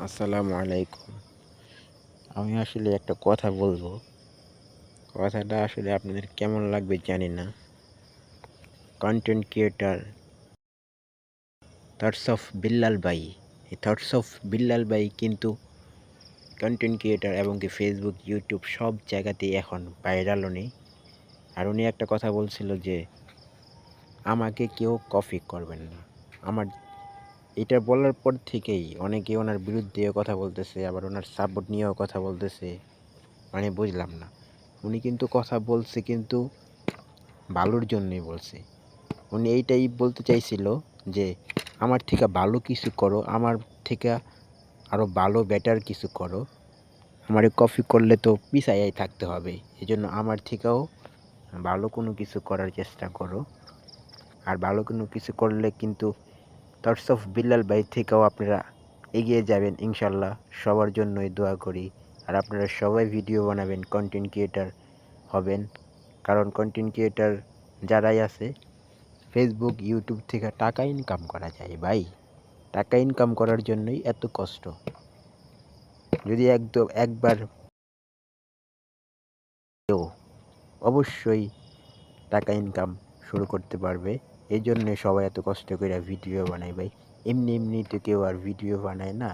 আসসালামু আলাইকুম। আমি আসলে একটা কথা বলবো। কথাটা আসলে আপনাদের কেমন লাগবে জানি না। Content creator thoughts of Billal ভাই। এই থটস অফ বিল্লাল ভাই কিন্তু কনটেন্ট ক্রিয়েটর এবং কি ফেসবুক, ইউটিউব সব জায়গাতেই এখন ভাইরাল উনি। আর উনি একটা কথা বলছিল যে আমাকে কেউ কপি করবেন না। আমার এটা বলার পর থেকেই অনেকে ওনার বিরুদ্ধেও কথা বলতেছে, আবার ওনার সাপোর্ট নিয়েও কথা বলতেছে। মানে বুঝলাম না। উনি কিন্তু কথা বলছে কিন্তু ভালোর জন্যই বলছে। উনি এইটাই বলতে চাইছিল যে আমার থেকে ভালো কিছু করো, আমার থেকে আরও ভালো বেটার কিছু করো। আমারে কপি করলে তো পিছাইয়াই থাকতে হবে। এজন্য আমার থেকেও ভালো কোনো কিছু করার চেষ্টা করো। আর ভালো কোনো কিছু করলে কিন্তু থটস অফ বিল্লাল ভাই থেকেও আপনারা এগিয়ে যাবেন ইনশাল্লাহ। সবার জন্যই দোয়া করি। আর আপনারা সবাই ভিডিও বানাবেন, কন্টেন্ট ক্রিয়েটর হবেন। কারণ কন্টেন্ট ক্রিয়েটর যারাই আছে ফেসবুক, ইউটিউব থেকে টাকা ইনকাম করা যায় ভাই। টাকা ইনকাম করার জন্যই এত কষ্ট। যদি একবার কেউ অবশ্যই টাকা ইনকাম শুরু করতে পারবে। এই জন্যে সবাই এত কষ্ট করে ভিডিও বানায় ভাই। এমনি এমনি তো কেউ আর ভিডিও বানায় না।